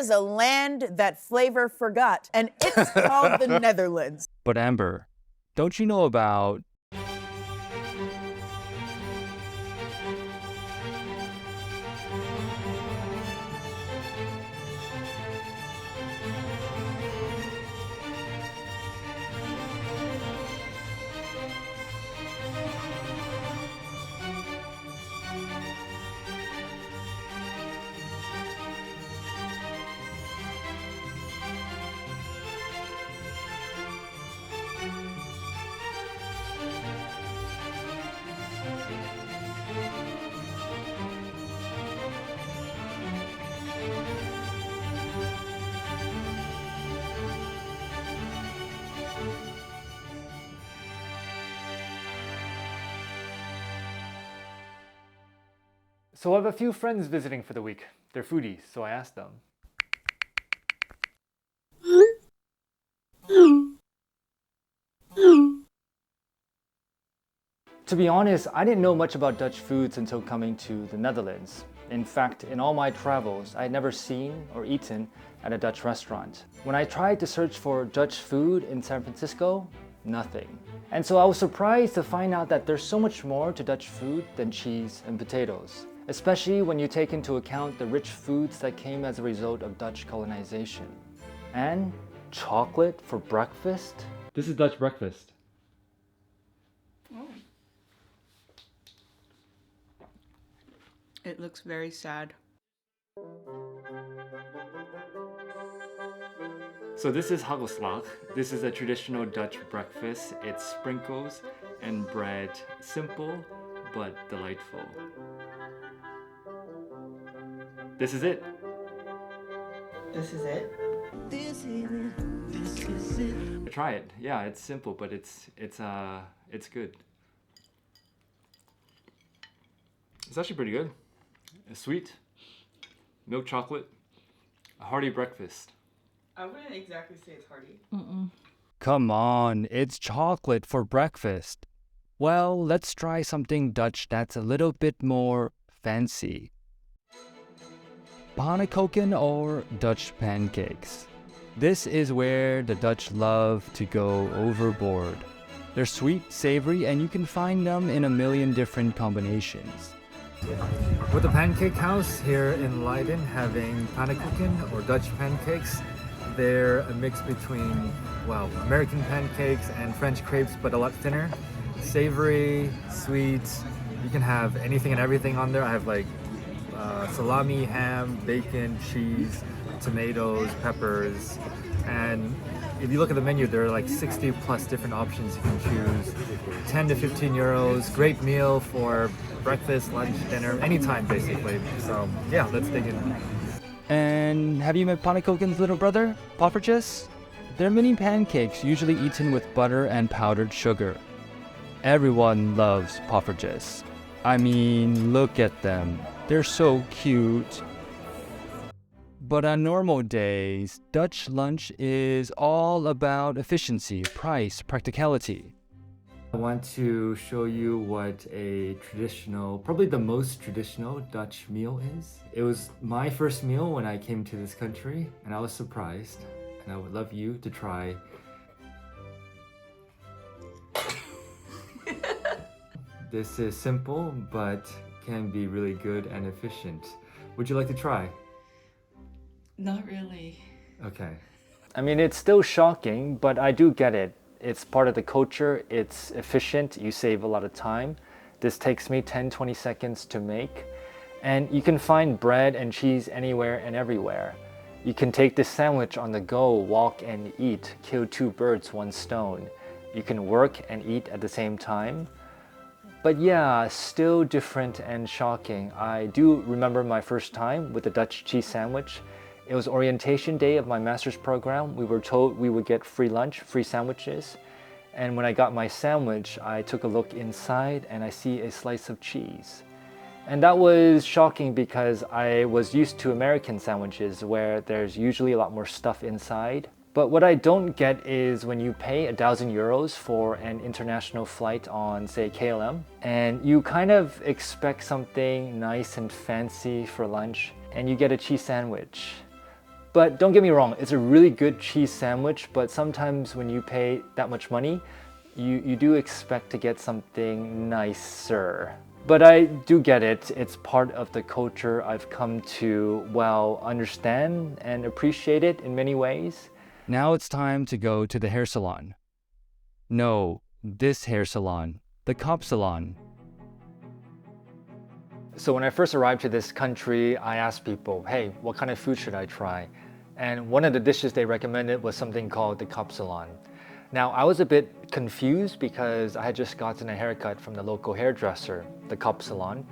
is a land that flavor forgot, and it's called the Netherlands. But Amber, don't you know about So I have a few friends visiting for the week. They're foodies, so I asked them. To be honest, I didn't know much about Dutch foods until coming to the Netherlands. In fact, in all my travels, I had never seen or eaten at a Dutch restaurant. When I tried to search for Dutch food in San Francisco, nothing. And so I was surprised to find out that there's so much more to Dutch food than cheese and potatoes, especially when you take into account the rich foods that came as a result of Dutch colonization. And chocolate for breakfast? This is Dutch breakfast. It looks very sad. So this is Hagelslag. This is a traditional Dutch breakfast. It's sprinkles and bread. Simple, but delightful. This is it. This is it? Try it. Yeah, it's simple, but it's good. It's actually pretty good. It's sweet, milk chocolate, a hearty breakfast. I wouldn't exactly say it's hearty. Come on, it's chocolate for breakfast. Well, let's try something Dutch that's a little bit more fancy. Pannenkoeken or Dutch pancakes. This is where the Dutch love to go overboard. They're sweet, savory, and you can find them in a million different combinations. With the Pancake House here in Leiden having Pannenkoeken or Dutch pancakes, they're a mix between, well, American pancakes and French crepes, but a lot thinner. Savory, sweet, you can have anything and everything on there. I have like salami, ham, bacon, cheese, tomatoes, peppers, and if you look at the menu, there are like 60 plus different options you can choose. 10 to 15 euros, great meal for breakfast, lunch, dinner, anytime basically. So yeah, let's dig in. And have you met Pannenkoeken's little brother, Poffertjes? They're mini pancakes usually eaten with butter and powdered sugar. Everyone loves Poffertjes. I mean, look at them. They're so cute. But on normal days, Dutch lunch is all about efficiency, price, practicality. I want to show you what a traditional, probably the most traditional Dutch meal is. It was my first meal when I came to this country, and I was surprised. And I would love you to try. This is simple, but can be really good and efficient. Would you like to try? Not really. Okay. I mean, it's still shocking, but I do get it. It's part of the culture, it's efficient, you save a lot of time. This takes me 10-20 seconds to make. And you can find bread and cheese anywhere and everywhere. You can take this sandwich on the go, walk and eat, kill two birds, one stone. You can work and eat at the same time. But yeah, still different and shocking. I do remember my first time with the Dutch cheese sandwich. It was orientation day of my master's program. We were told we would get free lunch, free sandwiches. And when I got my sandwich, I took a look inside and I see a slice of cheese. And that was shocking because I was used to American sandwiches where there's usually a lot more stuff inside. But what I don't get is when you pay 1,000 euros for an international flight on, say, KLM, and you kind of expect something nice and fancy for lunch, and you get a cheese sandwich. But don't get me wrong, it's a really good cheese sandwich, but sometimes when you pay that much money, you do expect to get something nicer. But I do get it. It's part of the culture I've come to, well, understand and appreciate it in many ways. Now it's time to go to the hair salon. No, this hair salon, the Kapsalon. So when I first arrived to this country, I asked people, hey, what kind of food should I try? And one of the dishes they recommended was something called the Kapsalon. Now, I was a bit confused because I had just gotten a haircut from the local hairdresser, the Kapsalon.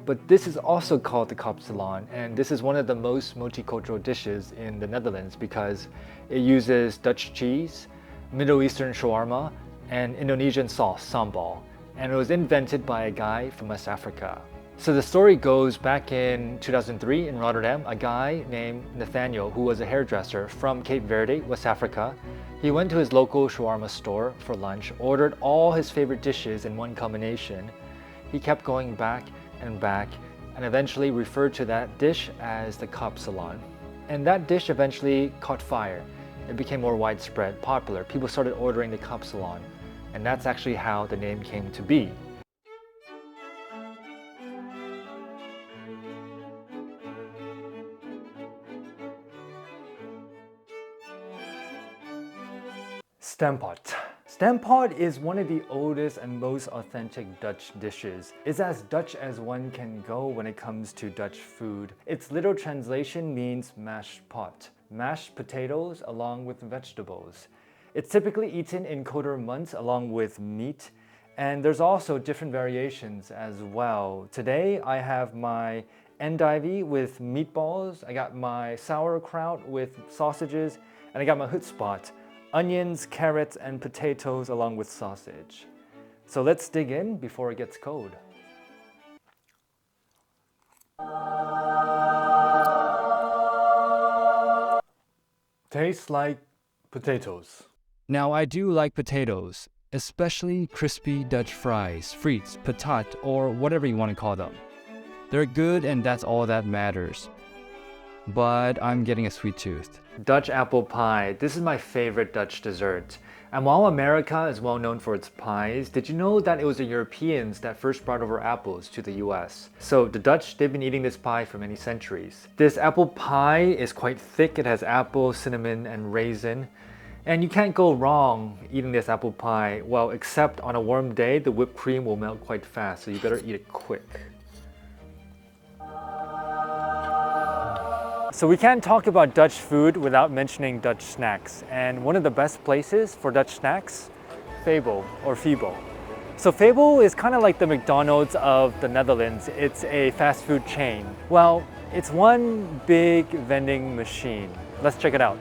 But this is also called the Kapsalon, and this is one of the most multicultural dishes in the Netherlands because it uses Dutch cheese, Middle Eastern shawarma, and Indonesian sauce, sambal. And it was invented by a guy from West Africa. So the story goes back in 2003 in Rotterdam, a guy named Nathaniel, who was a hairdresser from Cape Verde, West Africa. He went to his local shawarma store for lunch, ordered all his favorite dishes in one combination. He kept going back, and eventually referred to that dish as the Kapsalon. And that dish eventually caught fire. It became more widespread, popular. People started ordering the Kapsalon, and that's actually how the name came to be. Stamppot. Stamppot is one of the oldest and most authentic Dutch dishes. It's as Dutch as one can go when it comes to Dutch food. Its literal translation means mashed pot, mashed potatoes along with vegetables. It's typically eaten in koude munt along with meat, and there's also different variations as well. Today I have my endive with meatballs, I got my sauerkraut with sausages, and I got my hutspot, onions, carrots, and potatoes along with sausage. So let's dig in before it gets cold. Tastes like potatoes. Now I do like potatoes, especially crispy Dutch fries, frites, patat, or whatever you want to call them. They're good and that's all that matters. But I'm getting a sweet tooth. Dutch apple pie. This is my favorite Dutch dessert. And while America is well known for its pies, did you know that it was the Europeans that first brought over apples to the US? So the Dutch, they've been eating this pie for many centuries. This apple pie is quite thick. It has apple, cinnamon, and raisin. And you can't go wrong eating this apple pie. Well, except on a warm day, the whipped cream will melt quite fast, so you better eat it quick. So we can't talk about Dutch food without mentioning Dutch snacks. And one of the best places for Dutch snacks, FEBO or FEBO. So FEBO is kind of like the McDonald's of the Netherlands. It's a fast food chain. Well, it's one big vending machine. Let's check it out.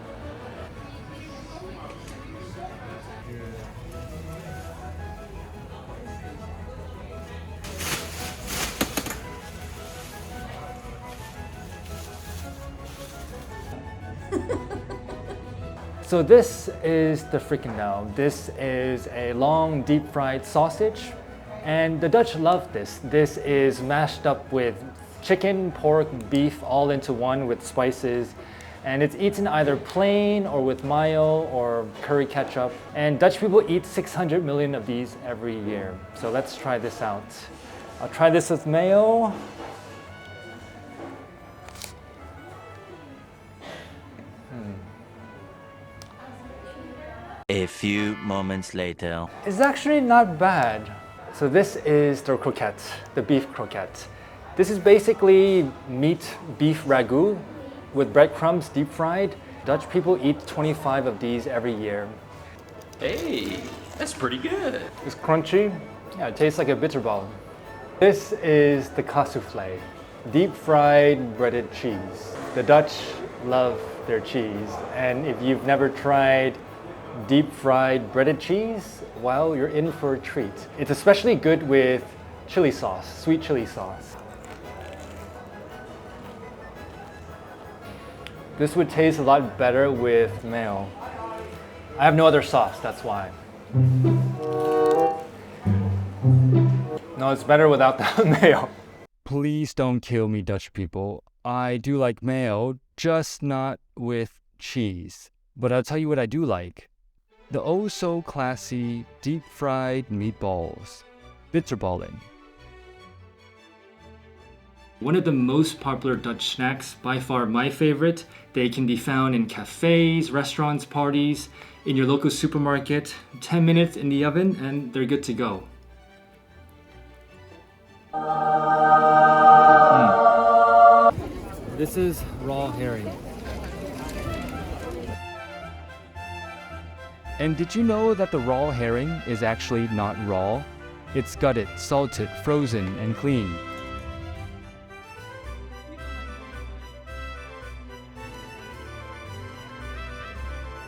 So this is the frikandel. This is a long deep fried sausage, and the Dutch love this. This is mashed up with chicken, pork, beef all into one with spices, and it's eaten either plain or with mayo or curry ketchup. And Dutch people eat 600 million of these every year. So let's try this out. I'll try this with mayo. A few moments later. It's actually not bad. So this is the croquette, the beef croquette. This is basically beef ragu with breadcrumbs deep fried. Dutch people eat 25 of these every year. Hey, that's pretty good. It's crunchy. Yeah, it tastes like a bitterballen. This is the cassoufflé, deep fried breaded cheese. The Dutch love their cheese, and if you've never tried deep fried breaded cheese, well, you're in for a treat. It's especially good with chili sauce, sweet chili sauce. This would taste a lot better with mayo. I have no other sauce, that's why. No, it's better without the mayo. Please don't kill me, Dutch people. I do like mayo, just not with cheese. But I'll tell you what I do like. The oh so classy deep fried meatballs. Bitterballen. One of the most popular Dutch snacks, by far my favorite. They can be found in cafes, restaurants, parties, in your local supermarket. 10 minutes in the oven and they're good to go. This is raw herring. And did you know that the raw herring is actually not raw? It's gutted, salted, frozen, and cleaned.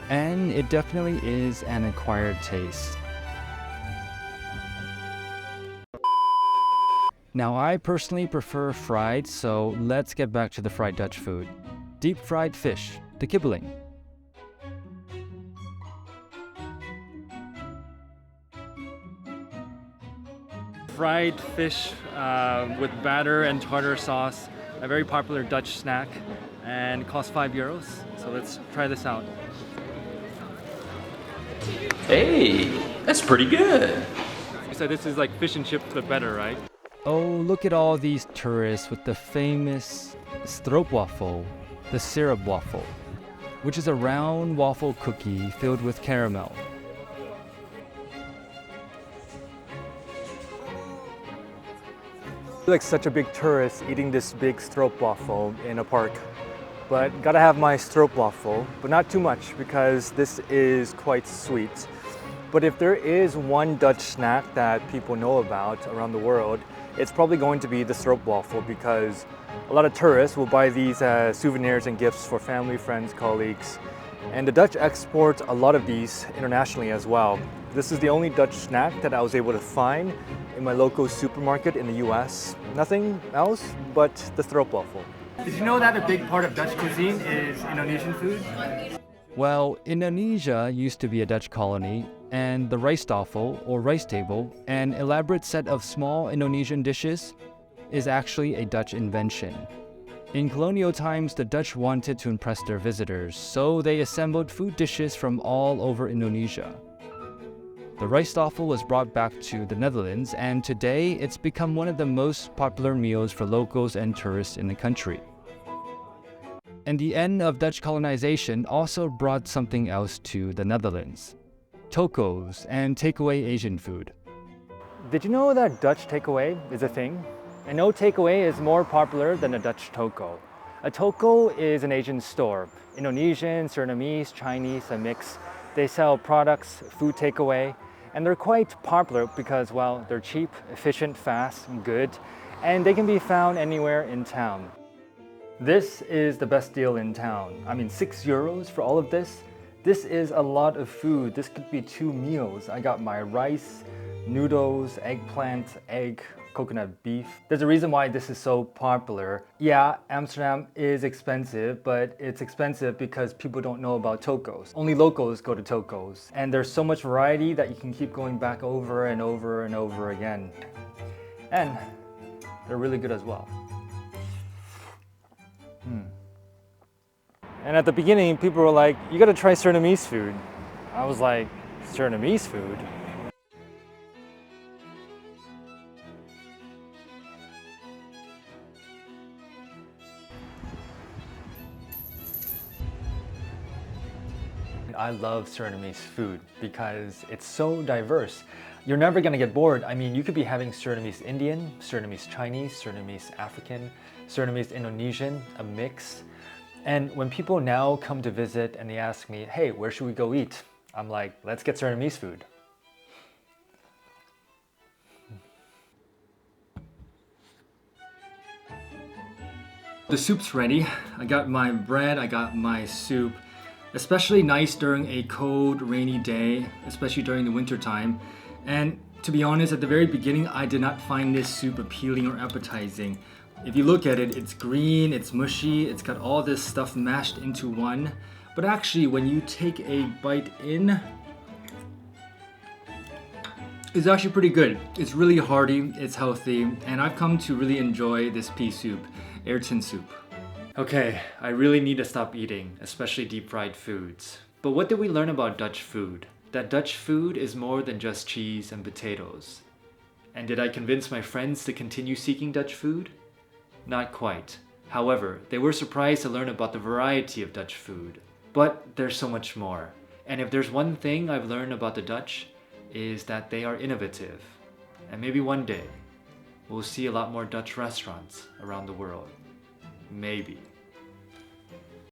And it definitely is an acquired taste. Now I personally prefer fried, so let's get back to the fried Dutch food. Deep fried fish, the Kibbeling. Fried fish with batter and tartar sauce, a very popular Dutch snack, and costs €5. So let's try this out. Hey, that's pretty good. So this is like fish and chips but better, right? Oh, look at all these tourists with the famous Stroopwafel, the syrup waffle, which is a round waffle cookie filled with caramel. I feel like such a big tourist eating this big stroopwafel in a park. But gotta have my stroopwafel, but not too much because this is quite sweet. But if there is one Dutch snack that people know about around the world, it's probably going to be the stroopwafel because a lot of tourists will buy these as souvenirs and gifts for family, friends, colleagues. And the Dutch export a lot of these internationally as well. This is the only Dutch snack that I was able to find in my local supermarket in the US. Nothing else but the stroopwafel. Did you know that a big part of Dutch cuisine is Indonesian food? Well, Indonesia used to be a Dutch colony, and the Rijsttafel, or rice table, an elaborate set of small Indonesian dishes, is actually a Dutch invention. In colonial times, the Dutch wanted to impress their visitors, so they assembled food dishes from all over Indonesia. The Rijsttafel was brought back to the Netherlands, and today it's become one of the most popular meals for locals and tourists in the country. And the end of Dutch colonization also brought something else to the Netherlands: Toko's and takeaway Asian food. Did you know that Dutch takeaway is a thing? I know takeaway is more popular than a Dutch Toko. A Toko is an Asian store. Indonesian, Surinamese, Chinese, a mix. They sell products, food takeaway, and they're quite popular because, well, they're cheap, efficient, fast, and good, and they can be found anywhere in town. This is the best deal in town. I mean, €6 for all of this. This is a lot of food. This could be 2 meals. I got my rice, noodles, eggplant, egg, coconut beef. There's a reason why this is so popular. Yeah, Amsterdam is expensive, but it's expensive because people don't know about Toko's. Only locals go to Toko's. And there's so much variety that you can keep going back over and over and over again. And they're really good as well. And at the beginning, people were like, you gotta try Surinamese food. I was like, Surinamese food? I love Surinamese food because it's so diverse. You're never gonna get bored. I mean, you could be having Surinamese Indian, Surinamese Chinese, Surinamese African, Surinamese Indonesian, a mix. And when people now come to visit and they ask me, hey, where should we go eat? I'm like, let's get Surinamese food. The soup's ready. I got my bread, I got my soup. Especially nice during a cold, rainy day, especially during the winter time. And to be honest, at the very beginning, I did not find this soup appealing or appetizing. If you look at it, it's green, it's mushy, it's got all this stuff mashed into one. But actually, when you take a bite in, it's actually pretty good. It's really hearty, it's healthy, and I've come to really enjoy this pea soup, Erwtensoep. Okay, I really need to stop eating, especially deep fried foods. But what did we learn about Dutch food? That Dutch food is more than just cheese and potatoes. And did I convince my friends to continue seeking Dutch food? Not quite. However, they were surprised to learn about the variety of Dutch food. But there's so much more. And if there's one thing I've learned about the Dutch, is that they are innovative. And maybe one day, we'll see a lot more Dutch restaurants around the world. Maybe.